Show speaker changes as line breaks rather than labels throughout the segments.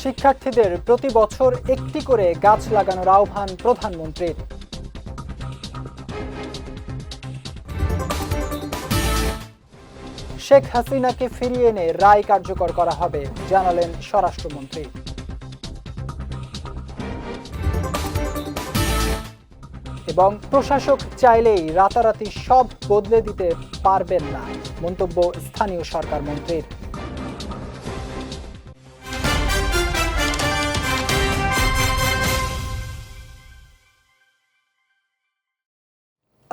শিক্ষার্থীদের প্রতি বছর একটি করে গাছ লাগানোর আহ্বান প্রধানমন্ত্রীর। শেখ হাসিনাকে ফিরিয়ে এনে রায় কার্যকর করা হবে জানালেন স্বরাষ্ট্রমন্ত্রী। এবং প্রশাসক চাইলেই রাতারাতি সব বদলে দিতে পারবেন না, মন্তব্য স্থানীয় সরকার মন্ত্রীর।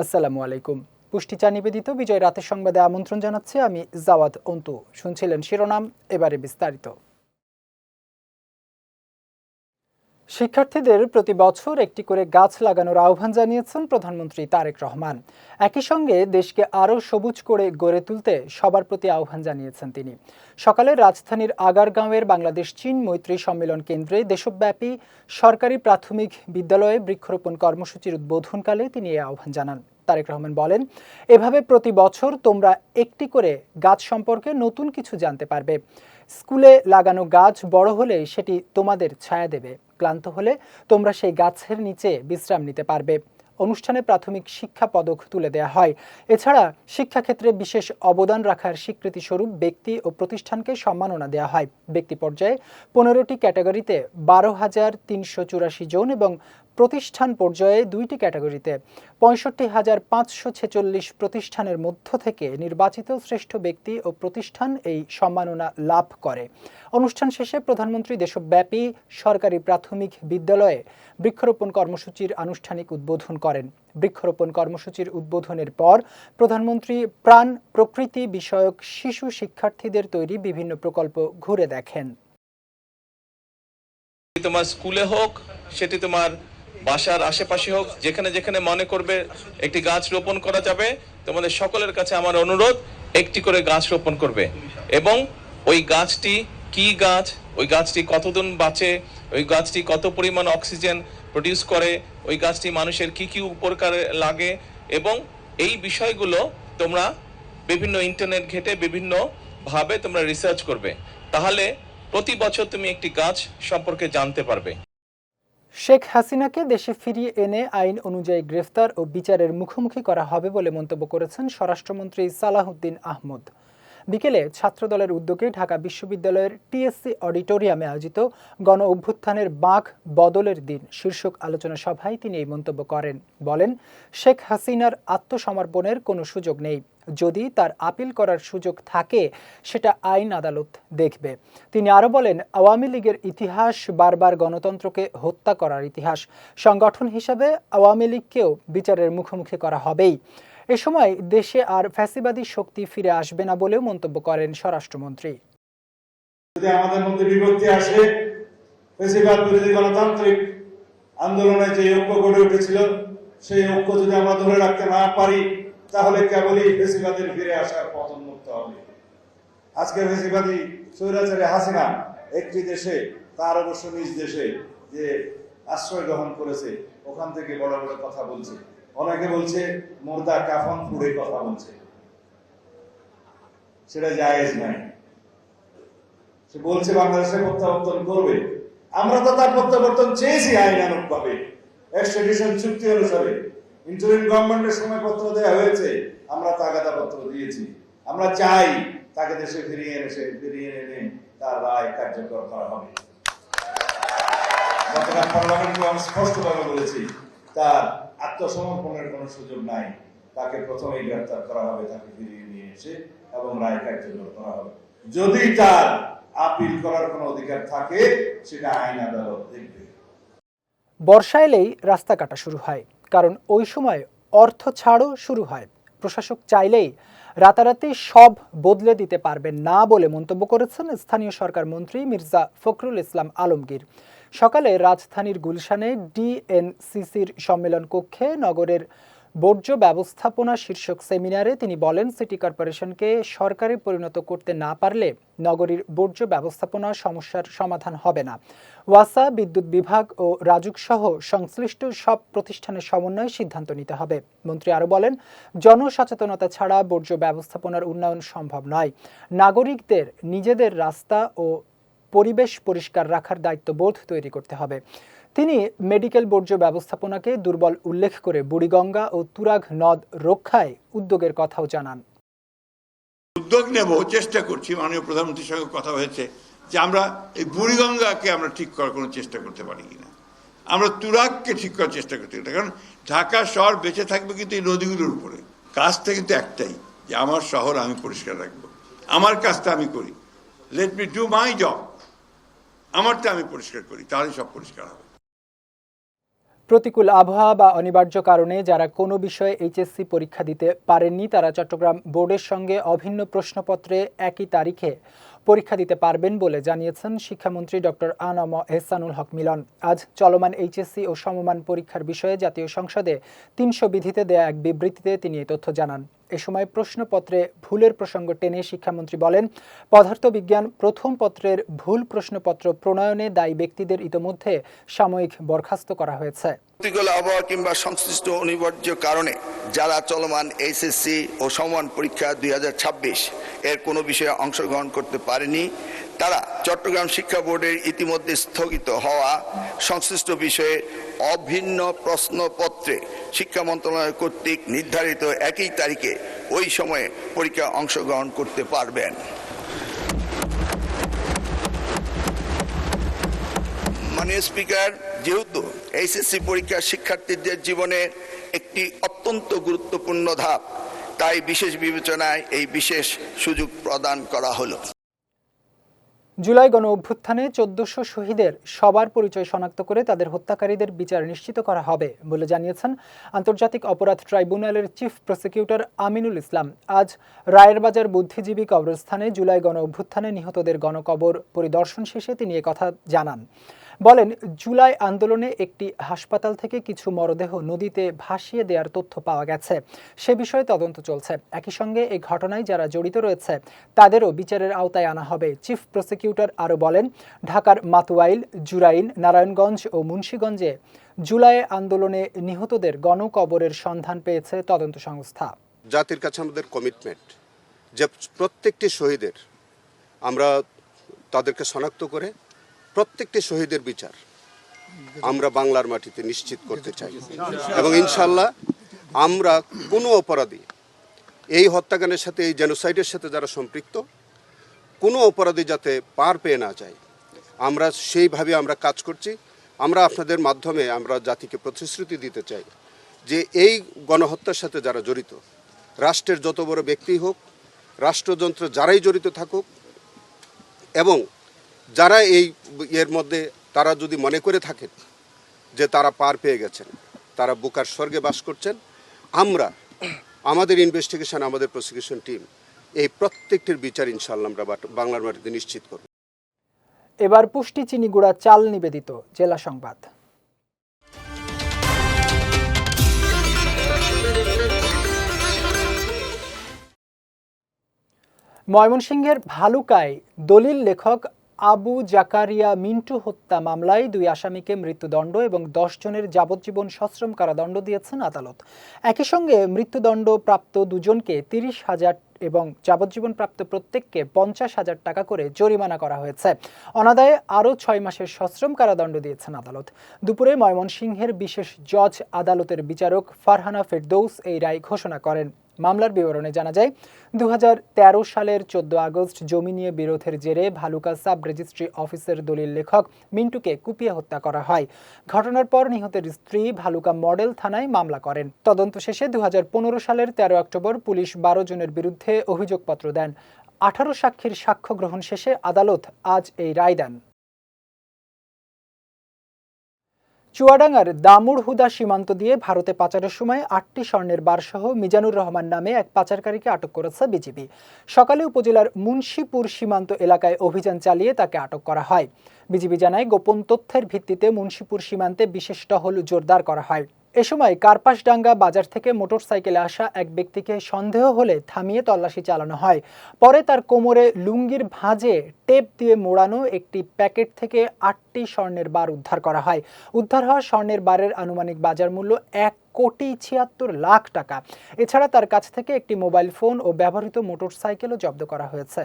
আসসালামু আলাইকুম। পুষ্টিচা নিবেদিত বিজয় রাতের সংবাদে আমন্ত্রণ জানাচ্ছি আমি জাওয়াদ অন্তু। শুনছিলেন শিরোনাম, এবারে বিস্তারিত। শিক্ষার্থীদের প্রতি বছর একটি করে গাছ লাগানোর আহ্বান জানিয়েছেন প্রধানমন্ত্রী তারেক রহমান। একই সঙ্গে দেশকে আরও সবুজ করে গড়ে তুলতে সবার প্রতি আহ্বান জানিয়েছেন তিনি। সকালে রাজধানীর আগারগাঁওয়ের বাংলাদেশ চীন মৈত্রী সম্মেলন কেন্দ্রে দেশব্যাপী সরকারি প্রাথমিক বিদ্যালয়ে বৃক্ষরোপণ কর্মসূচির উদ্বোধনকালে তিনি এই আহ্বান জানান। তারেক রহমান বলেন, এভাবে প্রতি বছর তোমরা একটি করে গাছ সম্পর্কে নতুন কিছু জানতে পারবে। স্কুলে লাগানো গাছ বড় হলে সেটি তোমাদের ছায়া দেবে, ক্লান্ত হলে তোমরা সেই গাছের নিচে বিশ্রাম নিতে পারবে। অনুষ্ঠানে প্রাথমিক শিক্ষা পদক তুলে দেওয়া হয়। এছাড়া শিক্ষাক্ষেত্রে বিশেষ অবদান রাখার স্বীকৃতিস্বরূপ ব্যক্তি ও প্রতিষ্ঠানকে সম্মাননা দেওয়া হয়। ব্যক্তি পর্যায়ে 15টি ক্যাটাগরিতে 12,384 জন এবং প্রতিষ্ঠান পর্যায়ে 2টি ক্যাটাগরিতে 65,546 প্রতিষ্ঠানের মধ্য থেকে নির্বাচিত শ্রেষ্ঠ ব্যক্তি ও প্রতিষ্ঠান এই সম্মাননা লাভ করে। অনুষ্ঠান শেষে প্রধানমন্ত্রী দেশব্যাপী সরকারি প্রাথমিক বিদ্যালয়ে বৃক্ষরোপণ কর্মসূচির আনুষ্ঠানিক উদ্বোধন করেন। বৃক্ষরোপণ কর্মসূচির উদ্বোধনের পর প্রধানমন্ত্রী প্রাণ প্রকৃতি বিষয়ক শিশু শিক্ষার্থীদের তৈরি বিভিন্ন প্রকল্প ঘুরে দেখেন।
তোমার স্কুলে হোক, সেটি তোমার বাসার আশেপাশে হোক, যেখানে যেখানে মনে করবে একটি গাছ রোপণ করা যাবে, তোমাদের সকলের কাছে আমার অনুরোধ, একটি করে গাছ রোপণ করবে। এবং ওই গাছটি কি গাছ, ওই গাছটি কতদিন বাঁচে, ওই গাছটি কত পরিমাণ অক্সিজেন প্রডিউস করে, ওই গাছটি মানুষের কি কি উপকারে লাগে, এবং এই বিষয়গুলো তোমরা বিভিন্ন ইন্টারনেট ঘেটে বিভিন্ন ভাবে তোমরা রিসার্চ করবে। তাহলে প্রতি বছর তুমি একটি গাছ সম্পর্কে জানতে পারবে।
শেখ হাসিনাকে দেশে ফিরিয়ে এনে আইন অনুযায়ী গ্রেফতার ও বিচারের মুখোমুখি করা হবে বলে মন্তব্য করেছেন স্বরাষ্ট্রমন্ত্রী সালাহউদ্দিন আহমদ। বিকেলে ছাত্রদলের উদ্যোগে ঢাকা বিশ্ববিদ্যালয়ের টিএসসি অডিটোরিয়ামে আয়োজিত গণ অভ্যুত্থানের বাঁক বদলের দিন শীর্ষক আলোচনা সভায় তিনি এই মন্তব্য করেন। বলেন, শেখ হাসিনার আত্মসমর্পণের কোনো সুযোগ নেই। যদি তার আপিল করার সুযোগ থাকে সেটা আইন আদালত দেখবে। তিনি আরও বলেন, আওয়ামী লীগের ইতিহাস বারবার গণতন্ত্রকে হত্যা করার ইতিহাস। সংগঠন হিসাবে আওয়ামী লীগকেও বিচারের মুখোমুখি করা হবেই। এ সময় দেশে আর ফ্যাসিবাদী শক্তি ফিরে আসবে না বলেও মন্তব্য করেন স্বরাষ্ট্রমন্ত্রী।
যদি আমাদের মধ্যে বিভক্তি আসে, ফ্যাসিবাদ বিরোধী গণতান্ত্রিক আন্দোলনে যে ঐক্য গড়ে উঠেছিল, সেই ঐক্য যদি আমরা ধরে রাখতে না পারি, তাহলে কেবলই ফ্যাসিবাদের ফিরে আসার পথ উন্মুক্ত হবে। আজকে ফ্যাসিবাদী স্বৈরাচারী হাসিনা একটি দেশে, তার অবশ্য নিজ দেশে যে আশ্রয় গ্রহণ করেছে, ওখান থেকে বড় বড় কথা বলছে। অনেকে বলছে মুর্দা কাফন পুড়ে কথা বলছে, সেটা জায়েজ নাই। সে বলছে বাংলাদেশে প্রত্যাবর্তন করবে। আমরা তো তার প্রত্যাবর্তন চেয়েছি আইনানুগ ভাবে, এক্সট্রাডিশন চুক্তি অনুসারে। ইন্টারিম গভর্নমেন্টের সময় পত্র দেওয়া হয়েছে, আমরা তাগাদা পত্র দিয়েছি। আমরা চাই তাকে দেশে ফিরিয়ে এনে তার রায় কার্যকর করা হবে। গতকাল পার্লামেন্টে আমি স্পষ্টভাবে বলেছি, তার আত্মসমর্পণের কোনো সুযোগ নাই। তাকে প্রথমেই গ্রেফতার করা হবে, তাকে ফিরিয়ে নিয়ে এসে এবং রায় কার্যকর করা হবে। যদি তার আপিল করার কোনো অধিকার থাকে, সেটা আইন আদালত দেখবে।
বর্ষা এলেই রাস্তা কাটা শুরু হয়, কারণ ওই সময় অর্থ ছাড়ও শুরু হয়। প্রশাসক চাইলেই রাতারাতি সব বদলে দিতে পারবেন না বলে মন্তব্য করেছেন স্থানীয় সরকার মন্ত্রী মির্জা ফখরুল ইসলাম আলমগীর। সকালে রাজধানীর গুলশানে ডিএনসিসির সম্মেলন কক্ষে নগরের বর্জ্য ব্যবস্থাপনা শীর্ষক সেমিনারে তিনি বলেন, সিটি কর্পোরেশনকে সরকারে পরিণত করতে না পারলে নগরীর বর্জ্য ব্যবস্থাপনা সমস্যার সমাধান হবে না। ওয়াসা, বিদ্যুৎ বিভাগ ও রাজুক সহ সংশ্লিষ্ট সব প্রতিষ্ঠানের সমন্বয়ে সিদ্ধান্ত নিতে হবে। মন্ত্রী আরও বলেন, জনসচেতনতা ছাড়া বর্জ্য ব্যবস্থাপনার উন্নয়ন সম্ভব নয়। নাগরিকদের নিজেদের রাস্তা ও পরিবেশ পরিষ্কার রাখার দায়িত্ববোধ তৈরি করতে হবে। তিনি মেডিকেল বর্জ্য ব্যবস্থাপনাকে দুর্বল উল্লেখ করে বুড়িগঙ্গা ও তুরাগ নদ রক্ষায় উদ্যোগের কথাও জানান।
উদ্যোগ নেব, চেষ্টা করছি, মাননীয় প্রধানমন্ত্রীর সঙ্গে কথা হয়েছে যে আমরা এই বুড়িগঙ্গাকে আমরা ঠিক করার কোনো চেষ্টা করতে পারি কিনা, আমরা তুরাগকে ঠিক করার চেষ্টা করতে পারি, কারণ ঢাকা শহর বেঁচে থাকবে কিন্তু এই নদীগুলোর উপরে। কাজটা কিন্তু একটাই, যে আমার শহর আমি পরিষ্কার রাখবো, আমার কাজটা আমি করি, let me do my job, আমারটা আমি পরিষ্কার করি, তাহলেই সব পরিষ্কার হবে।
প্রতিকূল আবহাওয়া বা অনিবার্য কারণে যারা কোনো বিষয়ে এইচএসসি পরীক্ষা দিতে পারেননি তারা চট্টগ্রাম বোর্ডের সঙ্গে অভিন্ন প্রশ্নপত্রে একই তারিখে পরীক্ষা দিতে পারবেন বলে জানিয়েছেন শিক্ষামন্ত্রী ডক্টর আ.ন.ম এহসানুল হক মিলন। আজ চলমান এইচএসসি ও সমমান পরীক্ষার বিষয়ে জাতীয় সংসদে ৩০০ বিধিতে দেয়া এক বিবৃতিতে তিনি এই তথ্য জানান। এ সময় প্রশ্নপত্রে ভুলের প্রসঙ্গ টেনে শিক্ষামন্ত্রী বলেন, পদার্থবিজ্ঞান প্রথম পত্রের ভুল প্রশ্নপত্র প্রণয়নে দায়ী ব্যক্তিদের ইতোমধ্যে সাময়িক বরখাস্ত করা হয়েছে।
প্রতিকূল আবহাওয়া কিংবা সংশ্লিষ্ট অনিবার্য কারণে যারা চলমান এইচএসসি ও সমমান পরীক্ষা 2026 এর কোনো বিষয়ে অংশগ্রহণ করতে পারেনি, তারা চট্টগ্রাম শিক্ষা বোর্ডের ইতিমধ্যে স্থগিত হওয়া সংশ্লিষ্ট বিষয়ে অভিন্ন প্রশ্নপত্রে শিক্ষা মন্ত্রণালয় কর্তৃক নির্ধারিত একই তারিখে ওই সময়ে পরীক্ষা অংশগ্রহণ করতে পারবেন। মাননীয় স্পিকার, যেহেতু এইচএসসি পরীক্ষা শিক্ষার্থীদের জীবনে একটি অত্যন্ত গুরুত্বপূর্ণ ধাপ, তাই বিশেষ বিবেচনায় এই বিশেষ সুযোগ প্রদান করা হলো।
জুলাই গণ অভ্যুত্থানে ১৪০০ শহীদের সবার পরিচয় শনাক্ত করে তাদের হত্যাকারীদের বিচার নিশ্চিত করা হবে বলে জানিয়েছেন আন্তর্জাতিক অপরাধ ট্রাইব্যুনালের চিফ প্রসিকিউটর আমিনুল ইসলাম। আজ রায়ের বাজার বুদ্ধিজীবী কবরস্থানে জুলাই গণ অভ্যুত্থানে নিহতদের গণকবর পরিদর্শন শেষে তিনি একথা জানান। বলেন, জুলাই আন্দোলনে একটি হাসপাতাল থেকে কিছু মরদেহ নদীতে ভাসিয়ে দেওয়ার তথ্য পাওয়া গেছে, সে বিষয়ে তদন্ত চলছে। একই সঙ্গে এই ঘটনায় যারা জড়িত রয়েছে তাদেরও বিচারের আওতায় আনা হবে। চিফ প্রসিকিউটর আরও বলেন, ঢাকার মাতুয়াইল, জুরাইন, নারায়ণগঞ্জ ও মুন্সিগঞ্জে জুলাই আন্দোলনে নিহতদের গণকবরের সন্ধান পেয়েছে তদন্ত সংস্থা।
জাতির কাছে আমাদের কমিটমেন্ট যে প্রত্যেকটি শহীদের আমরা তাদেরকে শনাক্ত করে প্রত্যেকটি শহীদের বিচার আমরা বাংলার মাটিতে নিশ্চিত করতে চাই এবং ইনশাল্লাহ আমরা কোনো অপরাধী এই হত্যাকাণ্ডের সাথে, এই জেনোসাইডের সাথে যারা সম্পৃক্ত, কোনো অপরাধী যাতে পার পেয়ে না যায়, আমরা সেইভাবে আমরা কাজ করছি। আমরা আপনাদের মাধ্যমে আমরা জাতিকে প্রতিশ্রুতি দিতে চাই যে এই গণহত্যার সাথে যারা জড়িত, রাষ্ট্রের যত বড় ব্যক্তি হোক, রাষ্ট্রযন্ত্র যারাই জড়িত থাকুক, এবং যারা এই এর মধ্যে তারা যদি মনে করে থাকেন যে তারা পার পেয়ে গেছেন, তারা বুকার স্বর্গে বাস করছেন, আমরা আমাদের ইনভেস্টিগেশন, আমাদের প্রসিকিউশন টিম এই প্রত্যেকটির বিচার ইনশাআল্লাহ আমরা বাংলার মাটিতে নিশ্চিত করব।
এবার পুষ্টি চিনি গুঁড়া চাল নিবেদিত জেলা সংবাদ। ময়মনসিংহের ভালুকায় দলিল লেখক আবু জাকারিয়া মিন্টু হত্যা মামলায় 2 আসামিকে মৃত্যুদণ্ড এবং 10 জনের যাবজ্জীবন সশ্রম কারাদণ্ড দিয়েছেন আদালত। একই সঙ্গে মৃত্যুদণ্ড প্রাপ্ত 2 জনকে 30,000 এবং যাবজ্জীবন প্রাপ্ত প্রত্যেককে 50,000 টাকা করে জরিমানা করা হয়েছে। অনাদায়ে আরও 6 মাসের সশ্রম কারাদণ্ড দিয়েছেন আদালত। দুপুরে ময়মনসিংহের বিশেষ জজ আদালতের বিচারক ফারহানা ফেরদৌস এই রায় ঘোষণা করেন। মামলার বিবরণে জানা যায়, 2013 সালের 14 আগস্ট জমি নিয়ে বিরোধের জেরে ভালুকা সাব রেজিস্ট্রি অফিসের দলিল লেখক মিন্টুকে কুপিয়ে হত্যা করা হয়। ঘটনার পর নিহতের স্ত্রী ভালুকা মডেল থানায় মামলা করেন। তদন্ত শেষে 2015 সালের 13 অক্টোবর পুলিশ 12 জনের বিরুদ্ধে অভিযোগপত্র দেন। 18 সাক্ষীর সাক্ষ্য গ্রহণ শেষে আদালত আজ এই রায় দেন। চুয়াডাঙ্গার দামুড়হুদা সীমান্ত দিয়ে ভারতে পাচারের সময় 8টি স্বর্ণের বারসহ মিজানুর রহমান নামে এক পাচারকারীকে আটক করেছে বিজিবি। সকালে উপজেলার মুন্সিপুর সীমান্ত এলাকায় অভিযান চালিয়ে তাকে আটক করা হয়। বিজিবি জানায়, গোপন তথ্যের ভিত্তিতে মুন্সিপুর সীমান্তে বিশেষ টহল জোরদার করা হয়। এ সময় কার্পাসডাঙ্গা বাজার থেকে মোটরসাইকেলে আসা এক ব্যক্তিকে সন্দেহ হলে থামিয়ে তল্লাশি চালানো হয়। পরে তার কোমরে লুঙ্গির ভাঁজে টেপ দিয়ে মোড়ানো একটি প্যাকেট থেকে 8টি স্বর্ণের বার উদ্ধার করা হয়। উদ্ধার হওয়া স্বর্ণের বারের আনুমানিক বাজার মূল্য 1,76,00,000 টাকা। এছাড়া তার কাছ থেকে একটি মোবাইল ফোন ও ব্যবহৃত মোটরসাইকেলও জব্দ করা হয়েছে।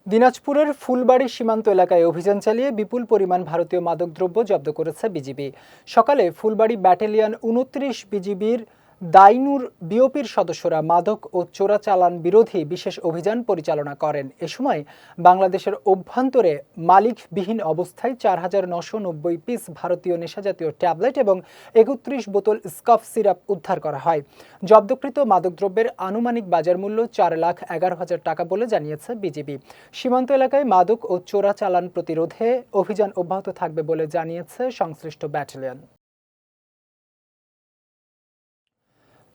দিনাজপুরের ফুলবাড়ি সীমান্ত এলাকায় অভিযান চালিয়ে বিপুল পরিমাণ ভারতীয় মাদকদ্রব্য জব্দ করেছে বিজিবি। সকালে ফুলবাড়ি ব্যাটালিয়ন ২৯ বিজিবির দাইনুর বিওপির সদস্যরা মাদক ও চোরাচালান বিরোধী বিশেষ অভিযান পরিচালনা করেন। এ সময় বাংলাদেশের অভ্যন্তরে মালিকবিহীন অবস্থায় ৪,৯৯০ পিস ভারতীয় নেশাজাতীয় ট্যাবলেট এবং ৩১ বোতল স্কফ সিরাপ উদ্ধার করা হয়। জব্দকৃত মাদকদ্রব্যের আনুমানিক বাজার মূল্য ৪,১১,০০০ টাকা বলে জানিয়েছে বিজিবি। সীমান্ত এলাকায় মাদক ও চোরাচালান প্রতিরোধে অভিযান অব্যাহত থাকবে বলে জানিয়েছে সংশ্লিষ্ট ব্যাটালিয়ন।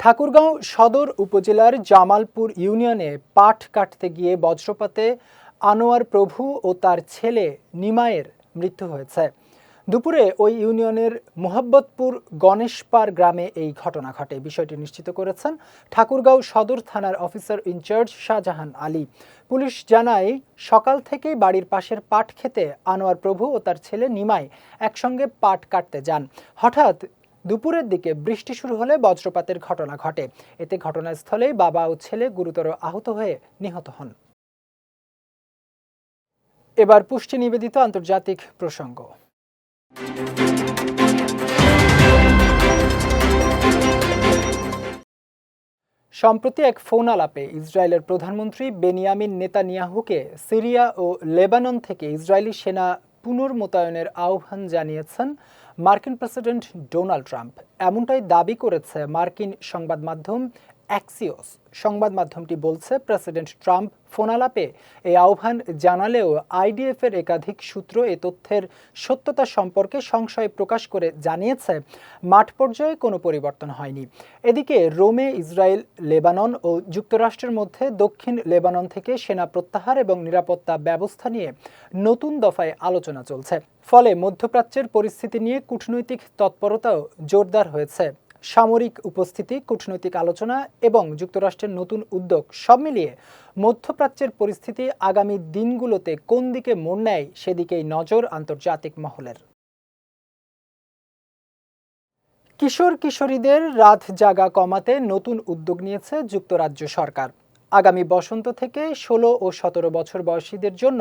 ঠাকুরগাঁও সদর উপজেলার জামালপুর ইউনিয়নে পাট কাটতে গিয়ে বজ্রপাতে আনোয়ার প্রভু ও তার ছেলে নিমায়ের মৃত্যু হয়েছে। দুপুরে ওই ইউনিয়নের মোহাব্বতপুর গণেশপাড় গ্রামে এই ঘটনা ঘটে। বিষয়টি নিশ্চিত করেছেন ঠাকুরগাঁও সদর থানার অফিসার ইনচার্জ শাহজাহান আলী। পুলিশ জানায়, সকাল থেকেই বাড়ির পাশের পাট খেতে আনোয়ার প্রভু ও তার ছেলে নিমাই একসঙ্গে পাট কাটতে যান। হঠাৎ দুপুরের দিকে বৃষ্টি শুরু হলে বজ্রপাতের ঘটনা ঘটে। এতে ঘটনাস্থলেই বাবা ও ছেলে গুরুতর আহত হয়ে নিহত হন। এবার পুষ্টি নিবেদিত আন্তর্জাতিক প্রসঙ্গ। সম্প্রতি এক ফোন আলাপে ইসরায়েলের প্রধানমন্ত্রী বেনিয়ামিন নেতানিয়াহুকে সিরিয়া ও লেবানন থেকে ইসরায়েলি সেনা পুনর্মোতায়েনের আহ্বান জানিয়েছেন মার্কিন প্রেসিডেন্ট ডোনাল্ড ট্রাম্প। এমনটাই দাবি করেছে মার্কিন সংবাদ মাধ্যম অ্যাক্সিওস। সংবাদ মাধ্যমটি বলছে, প্রেসিডেন্ট ট্রাম্প ফোনালাপে এই আহ্বান জানালেও আইডিএফের একাধিক সূত্র এ তথ্যের সত্যতা সম্পর্কে সংশয় প্রকাশ করে জানিয়েছে মাঠ পর্যায়ে কোনো পরিবর্তন হয়নি। এদিকে রোমে ইসরায়েল, লেবানন ও যুক্তরাষ্ট্রের মধ্যে দক্ষিণ লেবানন থেকে সেনা প্রত্যাহার এবং নিরাপত্তা ব্যবস্থা নিয়ে নতুন দফায় আলোচনা চলছে। ফলে মধ্যপ্রাচ্যের পরিস্থিতি নিয়ে কূটনৈতিক তৎপরতাও জোরদার হয়েছে। সামরিক উপস্থিতি, কূটনৈতিক আলোচনা এবং যুক্তরাষ্ট্রের নতুন উদ্যোগ সব মিলিয়ে মধ্যপ্রাচ্যের পরিস্থিতি আগামী দিনগুলোতে কোন দিকে মোড় নেয় সেদিকেই নজর আন্তর্জাতিক মহলের। কিশোর কিশোরীদের রাত জাগা কমাতে নতুন উদ্যোগ নিয়েছে যুক্তরাজ্য সরকার। আগামী বসন্ত থেকে ১৬ ও ১৭ বছর বয়সীদের জন্য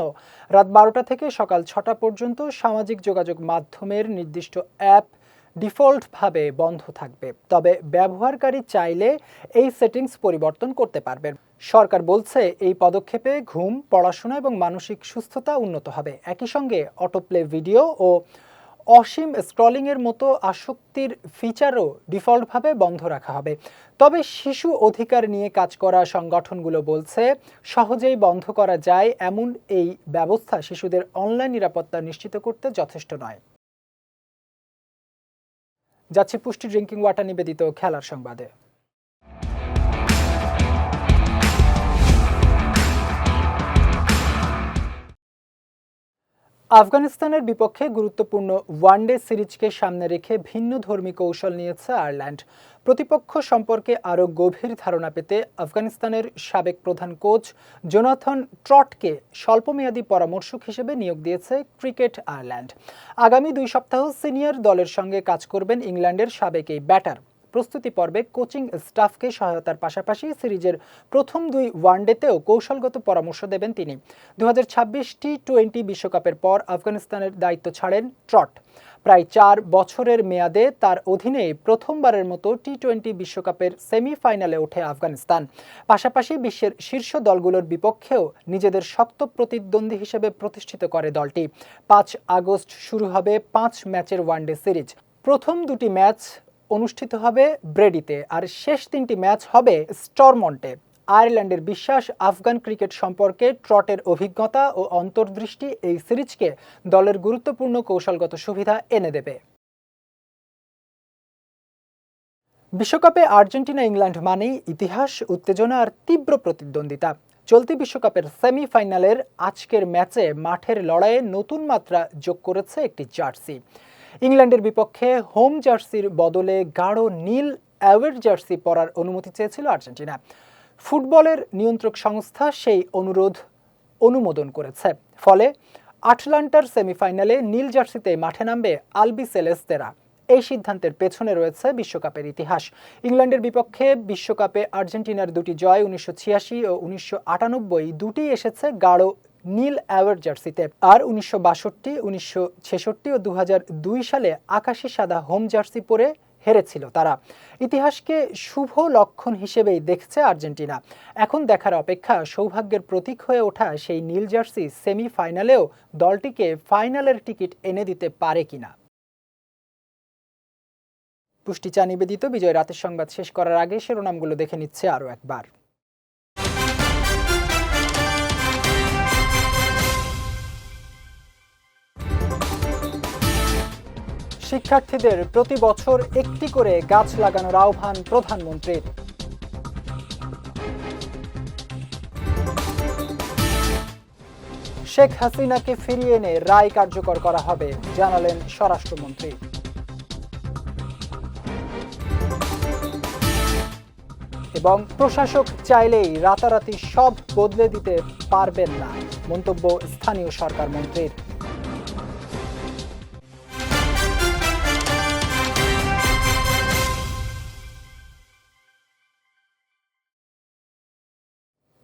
রাত ১২টা থেকে সকাল ৬টা পর্যন্ত সামাজিক যোগাযোগ মাধ্যমের নির্দিষ্ট অ্যাপ ডিফল্টভাবে বন্ধ থাকবে। তবে ব্যবহারকারী চাইলে এই সেটিংস পরিবর্তন করতে পারবেন। সরকার বলছে, এই পদক্ষেপে ঘুম, পড়াশোনা এবং মানসিক সুস্থতা উন্নত হবে। একই সঙ্গে অটোপ্লে ভিডিও ও অসীম স্ক্রলিংয়ের মতো আসক্তির ফিচারও ডিফল্টভাবে বন্ধ রাখা হবে। তবে শিশু অধিকার নিয়ে কাজ করা সংগঠনগুলো বলছে, সহজেই বন্ধ করা যায় এমন এই ব্যবস্থা শিশুদের অনলাইন নিরাপত্তা নিশ্চিত করতে যথেষ্ট নয়। যাচ্ছি পুষ্টি ড্রিঙ্কিং ওয়াটার নিবেদিত খেলার সংবাদে। আফগানিস্তানের বিপক্ষে গুরুত্বপূর্ণ ওয়ানডে সিরিজকে সামনে রেখে ভিন্নধর্মী কৌশল নিয়েছে আয়ারল্যান্ড। প্রতিপক্ষ সম্পর্কে আরও গভীর ধারণা পেতে আফগানিস্তানের সাবেক প্রধান কোচ জোনাথন ট্রটকে স্বল্পমেয়াদী পরামর্শক হিসেবে নিয়োগ দিয়েছে ক্রিকেট আয়ারল্যান্ড। আগামী 2 সপ্তাহ সিনিয়র দলের সঙ্গে কাজ করবেন ইংল্যান্ডের সাবেক এই ব্যাটার। প্রস্তুতি পর্বে কোচিং স্টাফকে সহায়তার পাশাপাশি সিরিজের প্রথম 2 ওয়ানডেতেও কৌশলগত পরামর্শ দেবেন তিনি। 2026 টি-20 বিশ্বকাপের পর আফগানিস্তানের দায়িত্ব ছাড়েন ট্রট। প্রায় 4 বছরের মেয়াদে তার অধীনে প্রথমবারের মতো টি-20 বিশ্বকাপের সেমিফাইনালে ওঠে আফগানিস্তান। পাশাপাশি বিশ্বের শীর্ষ দলগুলোর বিপক্ষেও নিজেদের শক্ত প্রতিদ্বন্দ্বী হিসেবে প্রতিষ্ঠিত করে দলটি। 5 আগস্ট শুরু হবে 5 ম্যাচের ওয়ানডে সিরিজ। প্রথম 2টি ম্যাচ অনুষ্ঠিত হবে ব্রেডিতে, আর শেষ 3টি ম্যাচ হবে স্টরমন্টে। আয়ারল্যান্ডের বিশ্বাস, আফগান ক্রিকেট সম্পর্কে ট্রটের অভিজ্ঞতা ও অন্তর্দৃষ্টি এই সিরিজকে দলের গুরুত্বপূর্ণ কৌশলগত সুবিধা এনে দেবে। বিশ্বকাপে আর্জেন্টিনা ইংল্যান্ড মানেই ইতিহাস, উত্তেজনা আর তীব্র প্রতিদ্বন্দ্বিতা। চলতি বিশ্বকাপের সেমিফাইনালের আজকের ম্যাচে মাঠের লড়াইয়ে নতুন মাত্রা যোগ করেছে একটি জার্সি। ইংল্যান্ডের বিপক্ষে হোম জার্সির বদলে গাঢ় নীল অ্যাওয়ের জার্সি পরার অনুমতি চেয়েছিল আর্জেন্টিনা। ফুটবলের নিয়ন্ত্রক সংস্থা সেই অনুমোদন করেছে। ফলে আটলান্টার সেমিফাইনালে নীল জার্সিতে মাঠে নামবে আলবিসেলেস্তেরা। এই সিদ্ধান্তের পেছনে রয়েছে বিশ্বকাপের ইতিহাস। ইংল্যান্ডের বিপক্ষে বিশ্বকাপে আর্জেন্টিনার 2টি জয় 1986 ও 1998 দুটিই এসেছে গাঢ় নীল অ্যাওয়ার্ড জার্সিতে, আর 1962, 1966 ও 2002 সালে আকাশি সাদা হোম জার্সি পরে হেরেছিল তারা। ইতিহাসকে শুভ লক্ষণ হিসেবেই দেখছে আর্জেন্টিনা। এখন দেখার অপেক্ষা সৌভাগ্যের প্রতীক হয়ে ওঠা সেই নীল জার্সি সেমিফাইনালেও দলটিকে ফাইনালের টিকিট এনে দিতে পারে কিনা। পুষ্টিচা নিবেদিত বিজয় রাতের সংবাদ শেষ করার আগে শিরোনামগুলো দেখে নিচ্ছে আরও একবার। শিক্ষার্থীদের প্রতি বছর একটি করে গাছ লাগানোর আহ্বান প্রধানমন্ত্রীর। শেখ হাসিনাকে ফিরিয়ে এনে রায় কার্যকর করা হবে, জানালেন স্বরাষ্ট্রমন্ত্রী। এবং প্রশাসক চাইলেই রাতারাতি সব বদলে দিতে পারবেন না, মন্তব্য স্থানীয় সরকার মন্ত্রীর।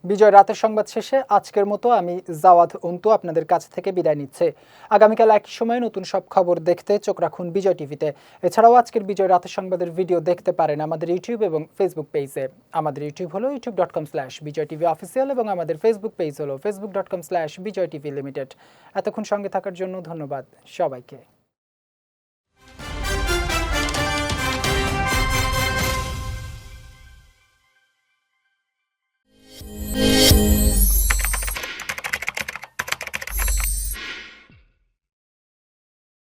বিজয় রাতের সংবাদ শেষে আজকের মতো আমি জাওয়াদ অন্তু আপনাদের কাছ থেকে বিদায় নিচ্ছে। আগামীকাল একই সময়ে নতুন সব খবর দেখতে চোখ রাখুন বিজয় টিভিতে। এছাড়াও আজকের বিজয় রাতের সংবাদের ভিডিও দেখতে পারেন আমাদের ইউটিউব এবং ফেসবুক পেজে। আমাদের ইউটিউব হলো youtube.com/বিজয়টিভি অফিসিয়াল এবং আমাদের ফেসবুক পেজ হলো facebook.com/বিজয়টিভি লিমিটেড। এতক্ষণ সঙ্গে থাকার জন্য ধন্যবাদ সবাইকে।